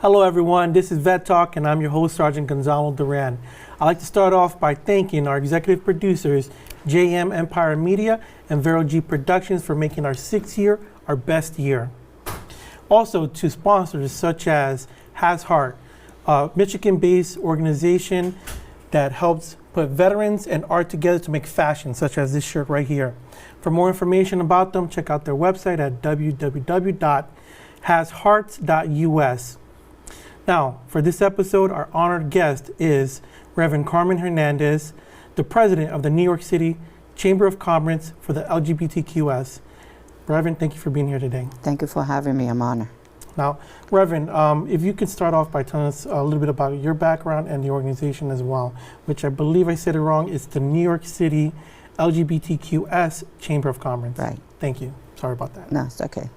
Hello everyone, this is Vet Talk and I'm your host, Sergeant Gonzalo Duran. I'd like to start off by thanking our executive producers, JM Empire Media and Vero G Productions, for making our 6th year our best year. Also to sponsors such as Has Heart, a Michigan-based organization that helps put veterans and art together to make fashion, such as this shirt right here. For more information about them, check out their website at www.hashearts.us. Now, for this episode, our honored guest is Reverend Carmen Hernandez, the president of the New York City Chamber of Commerce for the LGBTQS. Reverend, thank you for being here today. Thank you for having me. I'm honored. Now, Reverend, if you could start off by telling us a little bit about your background and the organization as well, which I believe I said it wrong. It's the New York City LGBTQS Chamber of Commerce. Right. Thank you. Sorry about that. No, it's okay.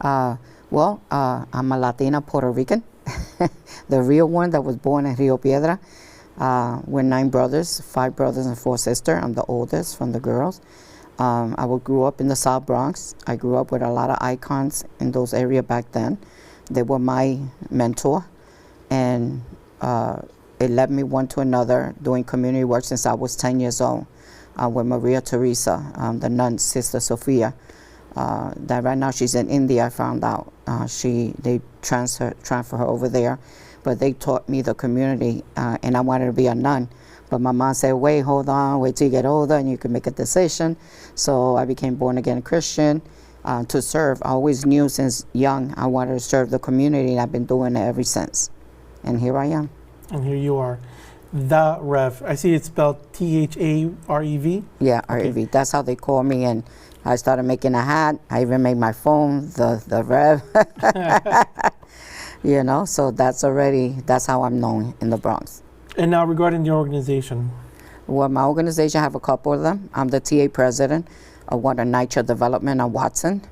I'm a Latina Puerto Rican, the real one that was born in Rio Piedra. We're 9 brothers, 5 brothers and 4 sisters. I'm the oldest from the girls. I grew up in the South Bronx. I grew up with a lot of icons in those areas back then. They were my mentor, and it led me one to another doing community work since I was 10 years old with Maria Teresa, the nun, Sister Sophia. That right now she's in India, I found out. They transfer her over there, but they taught me the community, and I wanted to be a nun. But my mom said, wait, hold on, wait till you get older and you can make a decision. So I became born again Christian to serve. I always knew since young I wanted to serve the community, and I've been doing it ever since. And here I am. And here you are. The Rev. I see it's spelled T-H-A-R-E-V? Yeah, R-E-V. Okay. That's how they call me. And I started making a hat. I even made my phone, the Rev. You know, so that's how I'm known in the Bronx. And now regarding the organization. Well, my organization, I have a couple of them. I'm the TA president of Water Nyc Development on Watson.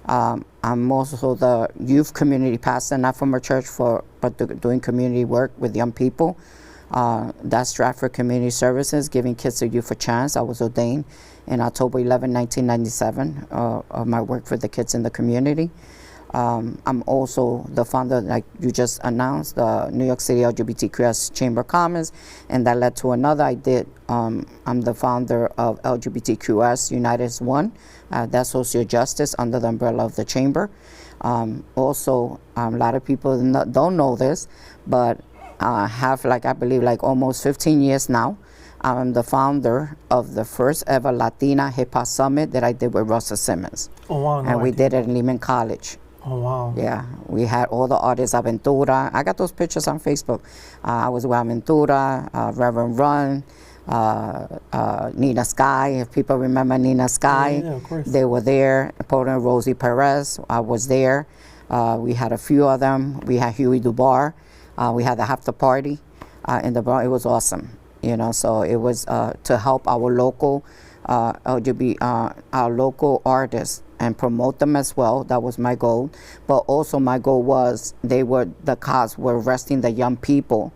I'm also the youth community pastor, not from a church, but doing community work with young people. That's Stratford Community Services, giving kids and youth a chance. I was ordained in October 11, 1997, of my work for the kids in the community. I'm also the founder, like you just announced, the New York City LGBTQS Chamber of Commerce, and that led to another I did. I'm the founder of LGBTQS United as One, that's social justice under the umbrella of the Chamber. Also, a lot of people don't know this, but I have, I believe, almost 15 years now. I'm the founder of the first ever Latina Hip Hop Summit that I did with Russell Simmons. Oh, wow. And we did it at Lehman College. Oh, wow. Yeah, we had all the artists, Aventura. I got those pictures on Facebook. I was with Aventura, Reverend Run, Nina Sky, if people remember Nina Sky. Yeah, of course. They were there. Paula and Rosie Perez, I was there. We had a few of them. We had Huey Dubar. We had the after party in the Bronx. It was awesome, you know. So it was to help our local our local artists and promote them as well. That was my goal. But also my goal was the cops were arresting the young people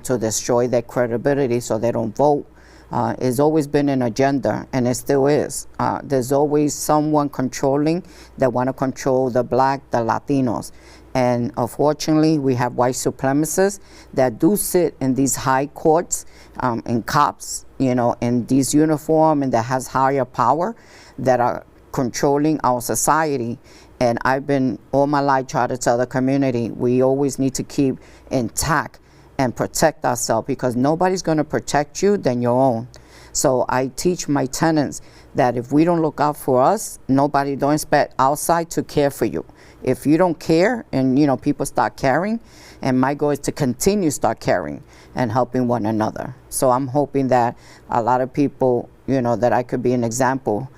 to destroy their credibility so they don't vote. It's always been an agenda, and it still is. There's always someone controlling that want to control the Black, the Latinos. And unfortunately, we have white supremacists that do sit in these high courts, and cops, you know, in these uniform and that has higher power that are controlling our society. And I've been all my life trying to tell the community, we always need to keep intact and protect ourselves, because nobody's going to protect you than your own. So I teach my tenants that if we don't look out for us, nobody don't expect outside to care for you. If you don't care, and you know, people start caring, and my goal is to continue start caring and helping one another. So I'm hoping that a lot of people, you know, that I could be an example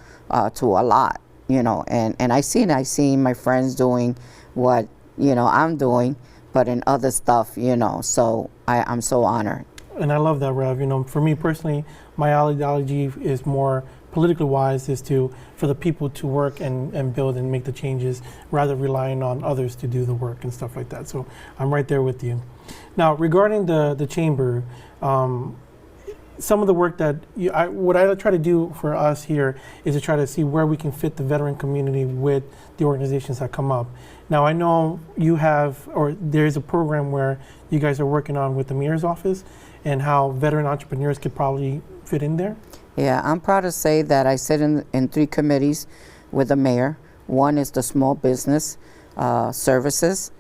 to a lot, you know, and I see my friends doing what, you know, I'm doing, but in other stuff, you know, so I'm so honored. And I love that, Rev. You know, for me personally, my ideology is more politically wise, is for the people to work and build and make the changes, rather relying on others to do the work and stuff like that. So I'm right there with you. Now, regarding the chamber, some of the work that what I try to do for us here is to try to see where we can fit the veteran community with the organizations that come up. Now, I know you have, or there's a program where you guys are working on with the mayor's office and how veteran entrepreneurs could probably fit in there. Yeah, I'm proud to say that I sit in 3 committees with the mayor. One is the small business services.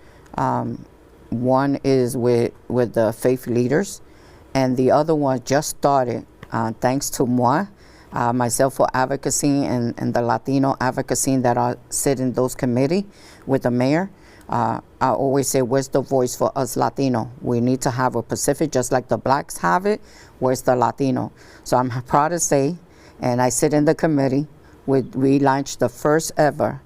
One is with the faith leaders. And the other one just started, thanks to moi, myself for advocacy and the Latino advocacy that I sit in those committee with the mayor. I always say, where's the voice for us Latino? We need to have a Pacific, just like the blacks have it. Where's the Latino? So I'm proud to say, and I sit in the committee, we launched the first ever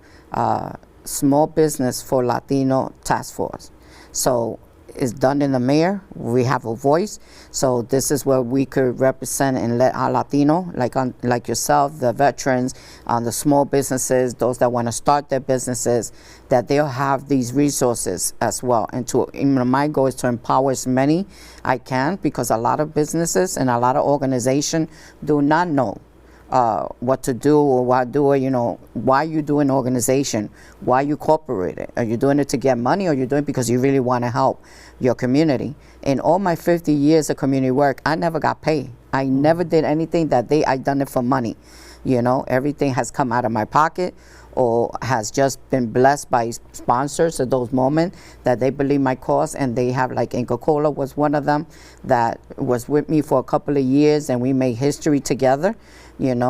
small business for Latino task force. So it's done in the mayor. We have a voice. So this is where we could represent and let our Latino, like yourself, the veterans, the small businesses, those that want to start their businesses, that they'll have these resources as well. And my goal is to empower as many I can, because a lot of businesses and a lot of organizations do not know what to do or what do, why you do an organization, why you corporate it. Are you doing it to get money, or are you doing it because you really want to help your community? In all my 50 years of community work, I never got paid. I never did anything that I done it for money. Everything has come out of my pocket or has just been blessed by sponsors at those moments that they believe my cause, and they have, like Coca-Cola was one of them that was with me for a couple of years, and we made history together.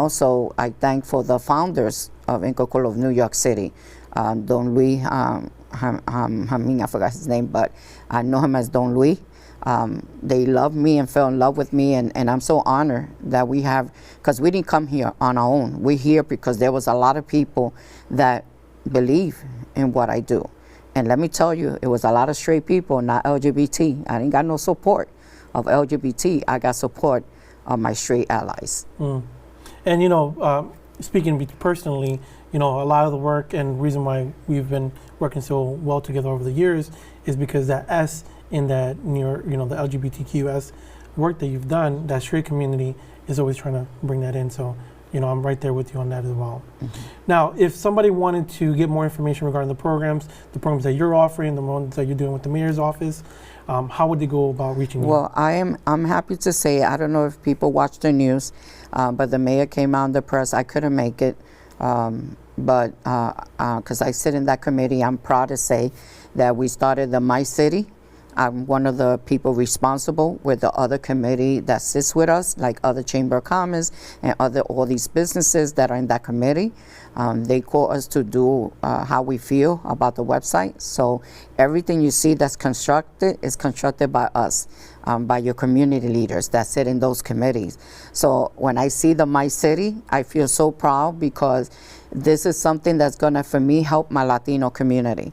So I thank for the founders of Coca-Cola of New York City, Don Luis, I forgot his name, but I know him as Don Luis. They loved me and fell in love with me, and I'm so honored that we have, because we didn't come here on our own. We're here because there was a lot of people that believe in what I do. And let me tell you, it was a lot of straight people, not LGBT. I didn't got no support of LGBT. I got support of my straight allies. And speaking personally, a lot of the work and reason why we've been working so well together over the years is because that S in that the LGBTQS work that you've done, that straight community is always trying to bring that in. So, I'm right there with you on that as well. Mm-hmm. Now, if somebody wanted to get more information regarding the programs that you're offering, the ones that you're doing with the mayor's office, how would they go about reaching you? Well, I'm happy to say, I don't know if people watch the news, but the mayor came out in the press. I couldn't make it, but because I sit in that committee, I'm proud to say that we started the My City. I'm one of the people responsible with the other committee that sits with us, like other Chamber of Commerce and all these businesses that are in that committee. They call us to do how we feel about the website. So everything you see that's constructed is constructed by us, by your community leaders that sit in those committees. So when I see the My City, I feel so proud, because this is something that's gonna, for me, help my Latino community,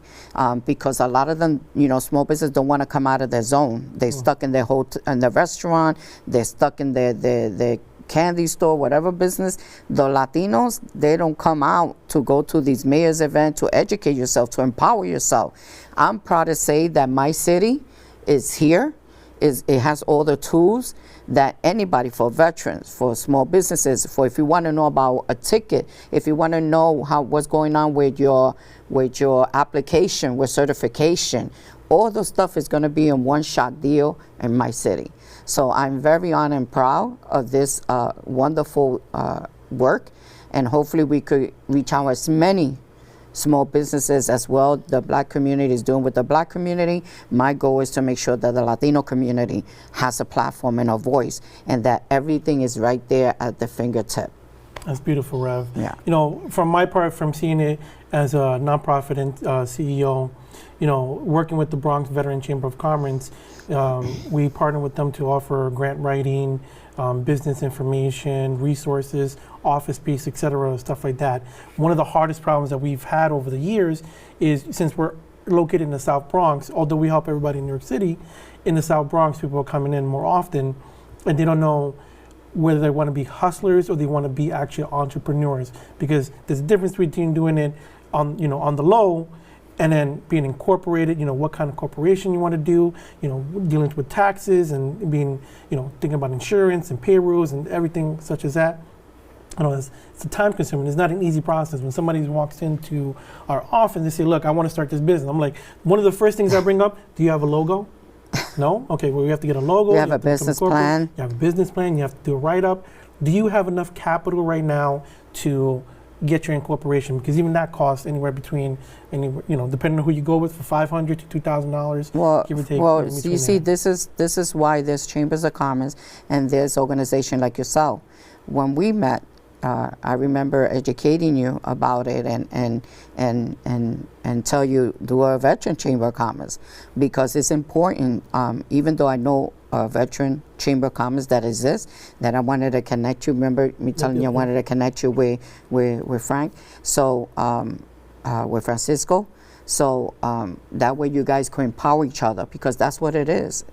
because a lot of them, small business don't want to come out of their zone. They're stuck in their in the restaurant. They're stuck in their candy store, whatever business. The Latinos, they don't come out to go to these mayor's events to educate yourself, to empower yourself. I'm proud to say that My City is here. It has all the tools that anybody, for veterans, for small businesses, for if you want to know about a ticket, if you want to know what's going on with your application, with certification, all the stuff is going to be in one-shot deal in My City. So I'm very honored and proud of this wonderful work, and hopefully we could reach out as many small businesses as well. The Black community is doing with the Black community. My goal is to make sure that the Latino community has a platform and a voice, and that everything is right there at the fingertip. That's beautiful, Rev. Yeah. From my part, from seeing it as a nonprofit and CEO, working with the Bronx Veteran Chamber of Commerce, we partner with them to offer grant writing, business information, resources, office space, etc., stuff like that. One of the hardest problems that we've had over the years is, since we're located in the South Bronx, although we help everybody in New York City, in the South Bronx, people are coming in more often, and they don't know whether they want to be hustlers or they want to be actually entrepreneurs, because there's a difference between doing it on the low and then being incorporated, what kind of corporation you want to do, dealing with taxes and being, thinking about insurance and payrolls and everything such as that. It's a time consuming. It's not an easy process. When somebody walks into our office, they say, look, I want to start this business. I'm like, one of the first things I bring up, do you have a logo? No? Okay, well, we have to get a logo. You have a business plan. You have a business plan. You have to do a write-up. Do you have enough capital right now to get your incorporation? Because even that costs anywhere between, depending on who you go with, for $500 to $2,000, Well, give or take. well, you see, this is why there's chambers of commerce and there's organization like yourself. When we met, I remember educating you about it and tell you do a veteran chamber of commerce, because it's important. Even though I know a veteran chamber of commerce that exists, that I wanted to connect you. Remember me telling you I wanted to connect you with Frank, so with Francisco. So that way you guys can empower each other, because that's what it is,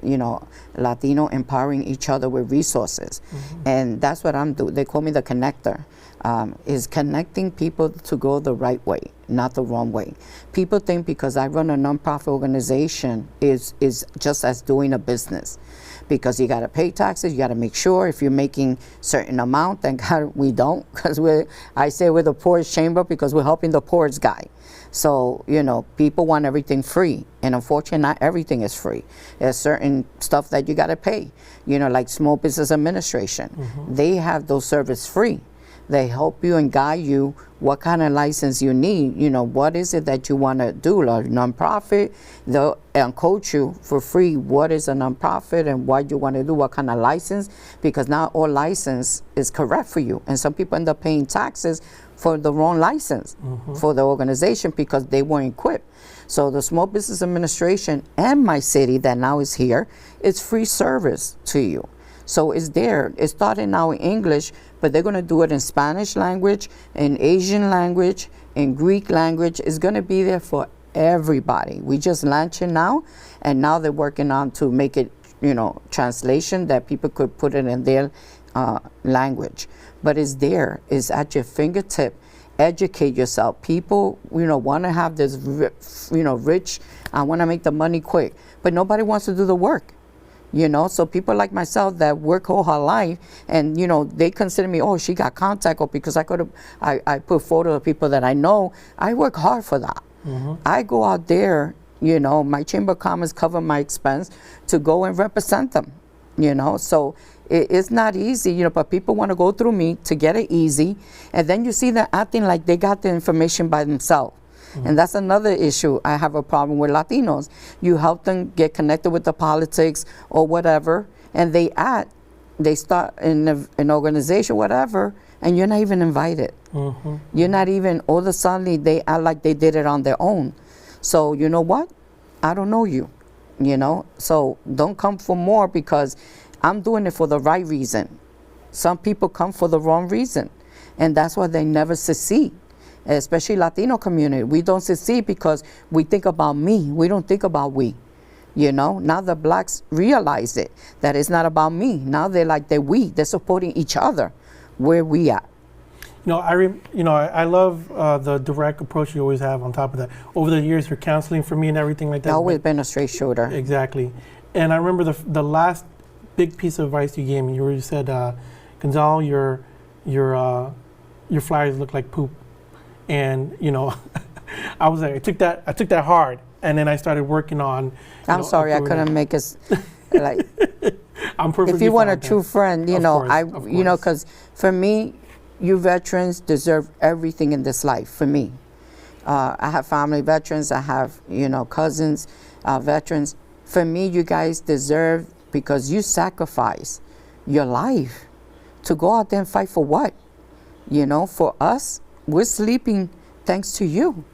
Latino empowering each other with resources. And that's what I'm doing. They call me the connector, is connecting people to go the right way, not the wrong way. People think because I run a nonprofit organization is just as doing a business, because you got to pay taxes, you got to make sure if you're making certain amount. Thank God we don't, because I say we're the poorest chamber because we're helping the poorest guy. So, people want everything free, and unfortunately not everything is free. There's certain stuff that you got to pay, like Small Business Administration. They have those services free. They help you and guide you what kind of license you need, what is it that you want to do, like nonprofit. They'll coach you for free what is a nonprofit and what you want to do, what kind of license, because not all license is correct for you. And some people end up paying taxes for the wrong license for the organization because they weren't equipped. So the Small Business Administration and my city that now is here, it's free service to you. So it's there. It's starting now in English, but they're going to do it in Spanish language, in Asian language, in Greek language. It's going to be there for everybody. We just launched it now, and now they're working on to make it, translation that people could put it in their language. But it's there. It's at your fingertip. Educate yourself. People, want to have this, rich, I want to make the money quick, but nobody wants to do the work. So people like myself that work all her life, and they consider me, oh, she got contact, or because I put photos of people that I know. I work hard for that. I go out there, my Chamber of Commerce cover my expense to go and represent them. So it's not easy, but people want to go through me to get it easy, and then you see them acting like they got the information by themselves. And that's another issue I have a problem with Latinos. You help them get connected with the politics or whatever, and they start in an organization, whatever, and you're not even invited. You're not even, all of a sudden they act like they did it on their own. So you know what? I don't know you, So don't come for more, because I'm doing it for the right reason. Some people come for the wrong reason, and that's why they never succeed. Especially Latino community, we don't succeed because we think about me. We don't think about we. Now the blacks realize it, that it's not about me. Now they're like they're supporting each other. Where we at? I love the direct approach you always have. On top of that, over the years, your counseling for me and everything like that. I've always been a straight shooter. Exactly, and I remember the last big piece of advice you gave me. You said, Gonzalo, your flyers look like poop. And I was like, I took that hard, and then I started working on. I'm sorry, I couldn't make us like. I'm perfectly. If you want a fine, true friend, of course. because for me, you veterans deserve everything in this life. For me, I have family veterans. I have cousins, veterans. For me, you guys deserve, because you sacrifice your life to go out there and fight for what? For us. We're sleeping thanks to you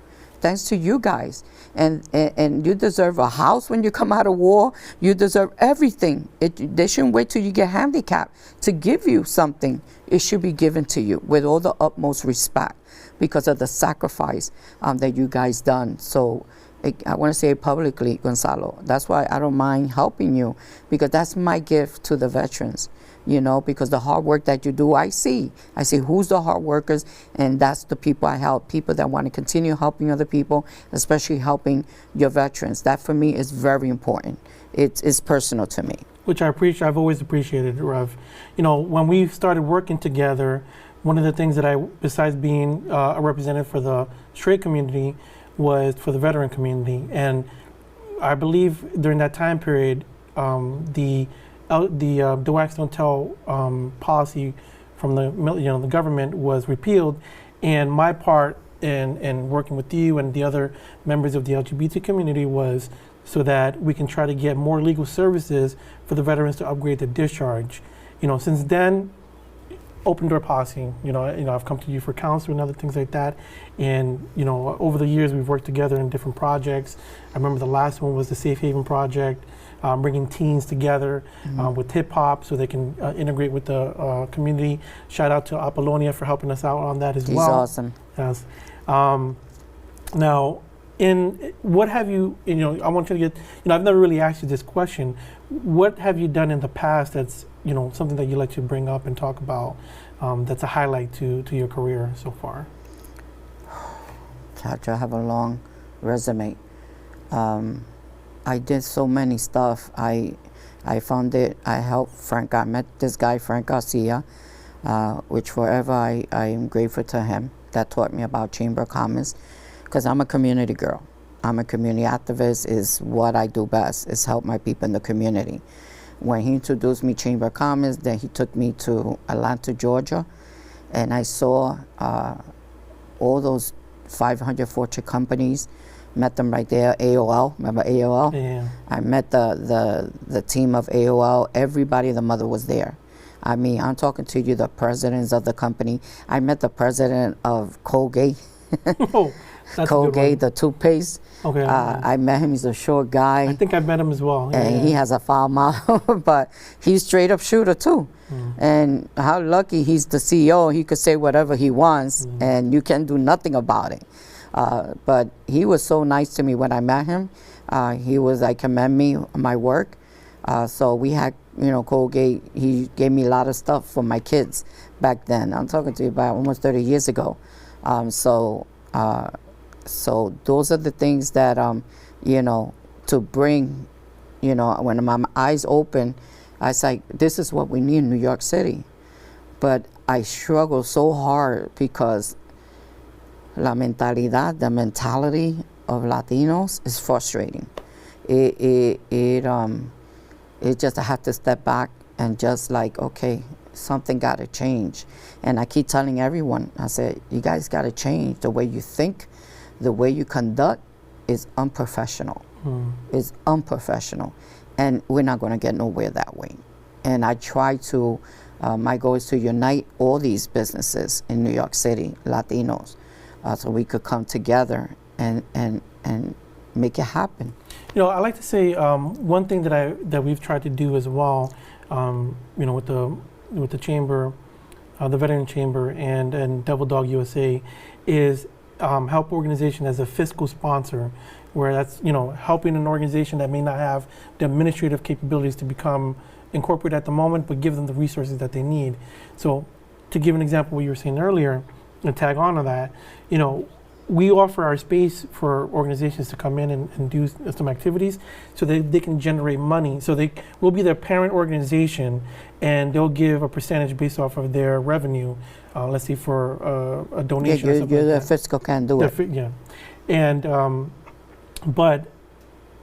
guys, and you deserve a house when you come out of war. You deserve everything. They shouldn't wait till you get handicapped to give you something. It should be given to you with all the utmost respect, because of the sacrifice that you guys done. So I want to say it publicly, Gonzalo. That's why I don't mind helping you, because that's my gift to the veterans. you know, because the hard work that you do, I see who's the hard workers, and that's the people I help, people that want to continue helping other people, especially helping your veterans. That for me is very important. It's personal to me. Which I appreciate. I've always appreciated, Rev. You know, when we started working together, one of the things that I, besides being a representative for the straight community, was for the veteran community. And I believe during that time period, the do wax don't tell policy from the government was repealed, and my part in working with you and the other members of the LGBT community was so that we can try to get more legal services for the veterans to upgrade their discharge. You know, since then, open door policy. You know, I've come to you for counsel and other things like that, and you know, over the years we've worked together in different projects. I remember the last one was the Safe Haven project, bringing teens together with hip hop so they can integrate with the community. Shout out to Apollonia for helping us out on that as well. He's awesome. Yes. Now, in what have you? You know, I want you to get. You know, I've never really asked you this question. What have you done in the past that's, you know, something that you like to bring up and talk about, that's a highlight to your career so far? I have a long resume. I did so many stuff. I founded, I helped Frank, I met this guy, Frank Garcia, which forever I am grateful to him. That taught me about Chamber of Commerce, because I'm a community girl. I'm a community activist, is what I do best, is help my people in the community. When he introduced me Chamber of Commerce, then he took me to Atlanta, Georgia, and I saw all those 500 Fortune companies, met them right there, AOL, remember AOL? Yeah. I met the team of AOL, everybody, the mother was there. I mean, I'm talking to you, the presidents of the company. I met the president of Colgate. Oh, that's Colgate, the toothpaste. Okay. I met him, he's a short guy. I think I met him as well. Yeah, And he has a foul mouth, but he's straight up shooter too. And how lucky he's the CEO, he could say whatever he wants and you can do nothing about it. But he was so nice to me when I met him. He was like, commend me my work. So we had, you know, Colgate, he gave me a lot of stuff for my kids back then. I'm talking to you about almost 30 years ago. So those are the things that, you know, to bring, you know, when my eyes open, I was like, this is what we need in New York City. But I struggle so hard because la mentalidad, the mentality of Latinos is frustrating. It just, I have to step back and just like, okay, something got to change. And I keep telling everyone, I said, you guys got to change. The way you think, the way you conduct is unprofessional. It's unprofessional. And we're not going to get nowhere that way. And I try to, my goal is to unite all these businesses in New York City, Latinos, so we could come together and make it happen. You know, I like to say one thing that we've tried to do as well, you know, with the chamber, the veteran chamber, and Devil Dog USA, is help organization as a fiscal sponsor, where that's, you know, helping an organization that may not have the administrative capabilities to become incorporated at the moment, but give them the resources that they need. So, to give an example, what you were saying earlier, and tag on to that, you know, we offer our space for organizations to come in and do some activities so that they can generate money. So they will be their parent organization, and they'll give a percentage based off of their revenue, let's say for a donation. Yeah, or something you're like the that. fiscal can do it. Yeah. And, but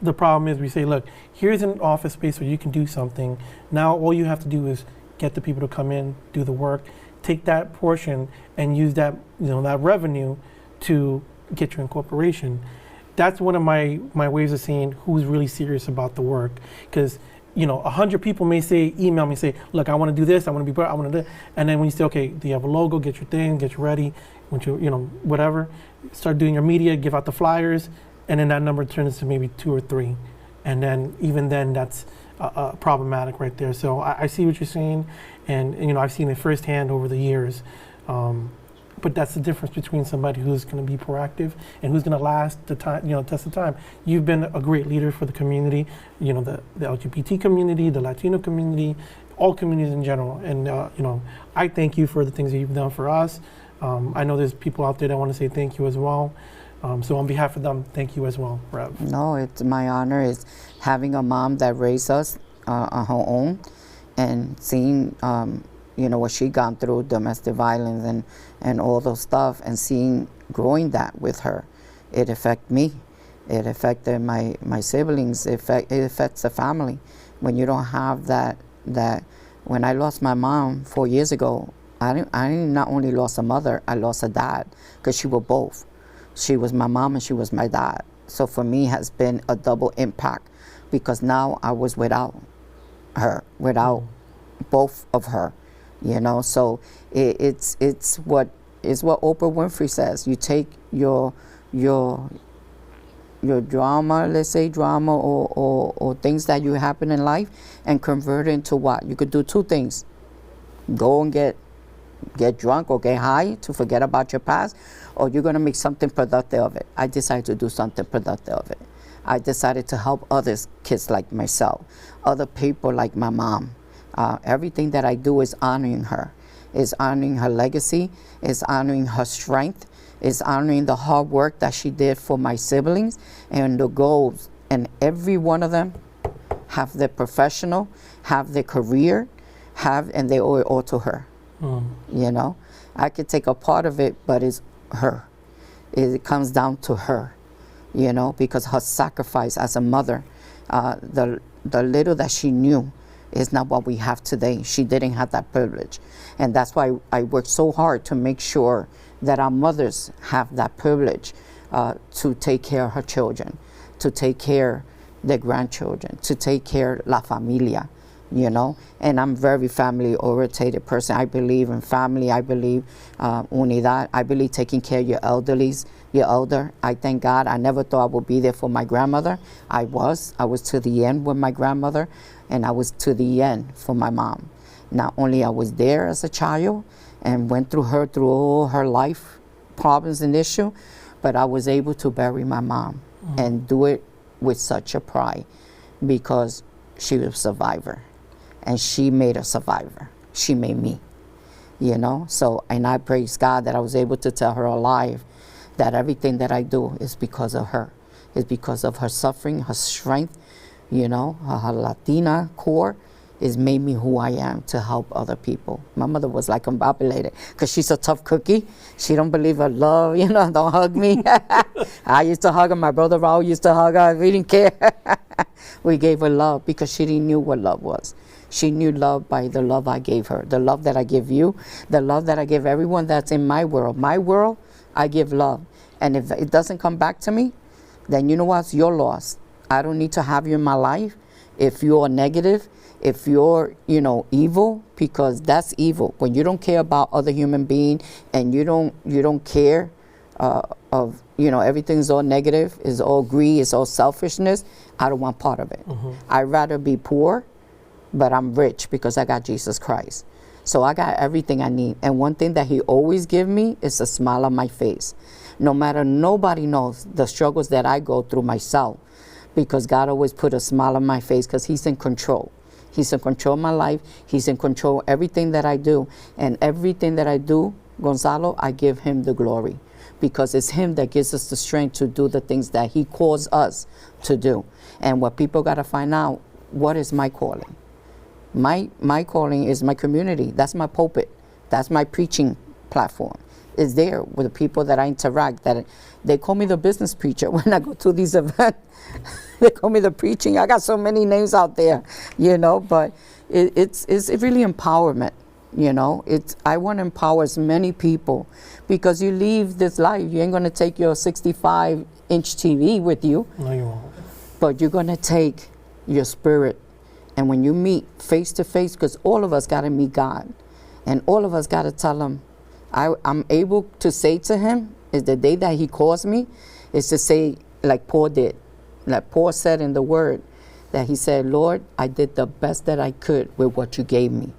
the problem is we say, look, here's an office space where you can do something. Now all you have to do is get the people to come in, do the work, take that portion and use that, you know, that revenue to get your incorporation. That's one of my ways of saying who's really serious about the work. Because, you know, 100 people may say, email me, say, look, I want to do this, I want to be part, I want to do, and then when you say, okay, do you have a logo, get your thing, get you ready, want you know, whatever, start doing your media, give out the flyers, and then that number turns into maybe 2 or 3. And then even then that's problematic right there. So I see what you're saying, and you know, I've seen it firsthand over the years. But that's the difference between somebody who's going to be proactive and who's going to last the time, you know, test of time. You've been a great leader for the community, you know, the LGBT community, the Latino community, all communities in general. And I thank you for the things that you've done for us. I know there's people out there that want to say thank you as well. So on behalf of them, thank you as well, Rev. No, it's my honor is having a mom that raised us on her own, and seeing what she gone through, domestic violence and all those stuff, and seeing growing that with her. It affected me. It affected my siblings. It affects the family. When you don't have that when I lost my mom 4 years ago, I not only lost a mother, I lost a dad, because she was both. She was my mom and she was my dad. So for me, has been a double impact, because now I was without her, without both of her, So it's what Oprah Winfrey says. You take your drama, let's say drama or things that you happen in life, and convert it into what? You could do two things. Go and get drunk or get high to forget about your past, or you're going to make something productive of it. I decided to do something productive of it. I decided to help others, kids like myself, other people like my mom. Everything that I do is honoring her, is honoring her legacy, is honoring her strength, is honoring the hard work that she did for my siblings and the goals. And every one of them have their professional, have their career, and they owe it all to her. I could take a part of it, but it's her. It comes down to her, because her sacrifice as a mother, the little that she knew is not what we have today. She didn't have that privilege. And that's why I work so hard to make sure that our mothers have that privilege to take care of her children, to take care of their grandchildren, to take care of la familia. And I'm very family-oriented person. I believe in family. I believe unidad. I believe taking care of your elder. I thank God. I never thought I would be there for my grandmother. I was to the end with my grandmother, and I was to the end for my mom. Not only I was there as a child and went through all her life problems and issues, but I was able to bury my mom and do it with such a pride, because she was a survivor. And she made a survivor. She made me, So, and I praise God that I was able to tell her alive that everything that I do is because of her. It's because of her suffering, her strength, her Latina core has made me who I am to help other people. My mother was like combobulated, because she's a tough cookie. She don't believe in love, don't hug me. I used to hug her. My brother Raul used to hug her. We didn't care. We gave her love because she didn't know what love was. She knew love by the love I gave her, the love that I give you, the love that I give everyone that's in my world. My world, I give love. And if it doesn't come back to me, then you know what? It's your loss. I don't need to have you in my life if you're negative, if you're, evil, because that's evil. When you don't care about other human being and you don't care of, everything's all negative, it's all greed, it's all selfishness, I don't want part of it. I'd rather be poor, but I'm rich because I got Jesus Christ. So I got everything I need. And one thing that he always give me is a smile on my face. No matter, nobody knows the struggles that I go through myself, because God always put a smile on my face, because he's in control. He's in control of my life. He's in control of everything that I do. And everything that I do, Gonzalo, I give him the glory, because it's him that gives us the strength to do the things that he calls us to do. And what people got to find out, what is my calling? My calling is my community. That's my pulpit. That's my preaching platform. It's there with the people that I interact. That they call me the business preacher when I go to these events. They call me the preaching. I got so many names out there, But it's really empowerment. I want to empower as many people, because you leave this life, you ain't gonna take your 65-inch TV with you. No, you won't. But you're gonna take your spirit. And when you meet face to face, because all of us got to meet God, and all of us got to tell him, I'm able to say to him, is the day that he calls me, is to say like Paul did. Like Paul said in the word, that he said, Lord, I did the best that I could with what you gave me.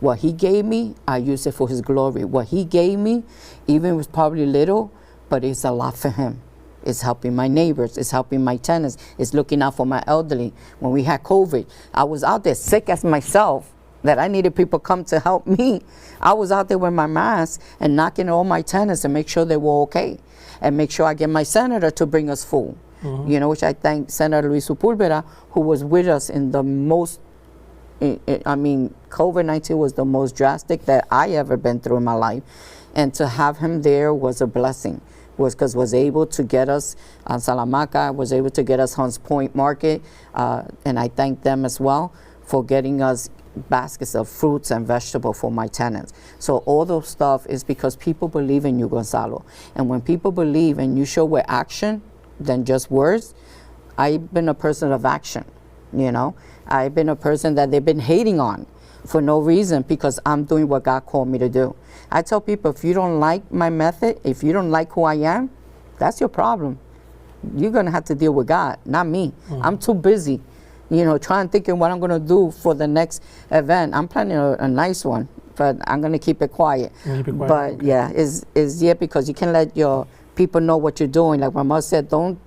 What he gave me, I used it for his glory. What he gave me, even it was probably little, but it's a lot for him. It's helping my neighbors. It's helping my tenants. It's looking out for my elderly. When we had COVID, I was out there sick as myself, that I needed people come to help me. I was out there with my mask and knocking all my tenants and make sure they were okay, and make sure I get my senator to bring us food. You know, which I thank Senator Luis Sepulveda, who was with us in the most, I mean, COVID-19 was the most drastic that I ever been through in my life. And to have him there was a blessing, because was able to get us on Salamanca, was able to get us Hunts Point Market, and I thank them as well for getting us baskets of fruits and vegetables for my tenants. So all those stuff is because people believe in you, Gonzalo. And when people believe and you show with action than just words, I've been a person of action, you know. I've been a person that they've been hating on for no reason, because I'm doing what God called me to do. I tell people, if you don't like my method, if you don't like who I am, that's your problem. You're gonna have to deal with God, not me. I'm too busy, you know, thinking what I'm gonna do for the next event. I'm planning a nice one, but I'm gonna keep it quiet. But okay. Yeah, is because you can let your people know what you're doing. Like my mother said, don't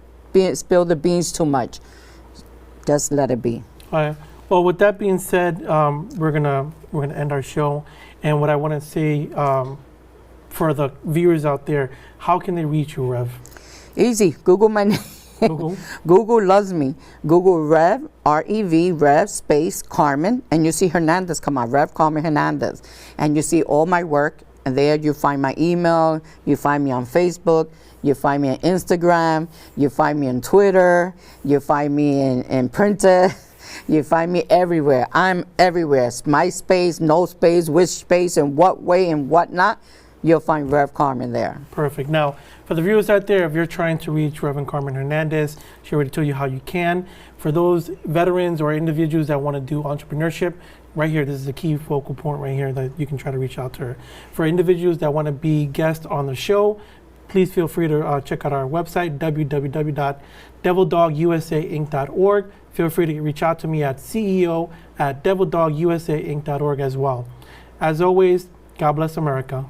spill the beans too much. Just let it be. All right. Well, with that being said, we're gonna end our show. And what I want to say for the viewers out there, how can they reach you, Rev? Easy. Google my name. Google. Google loves me. Google Rev, R-E-V, Rev, space, Carmen, and you see Hernandez come out, Rev Carmen Hernandez. And you see all my work, and there you find my email, you find me on Facebook, you find me on Instagram, you find me on Twitter, you find me in Printer, you find me everywhere. I'm everywhere. MySpace, no space, which space, and what way and what not. You'll find Rev Carmen there. Perfect. Now, for the viewers out there, if you're trying to reach Reverend Carmen Hernandez, she already told you how you can. For those veterans or individuals that want to do entrepreneurship, right here, this is the key focal point right here that you can try to reach out to her. For individuals that want to be guests on the show, please feel free to check out our website, www.devildogusainc.org. Feel free to reach out to me at CEO@devildogusainc.org as well. As always, God bless America.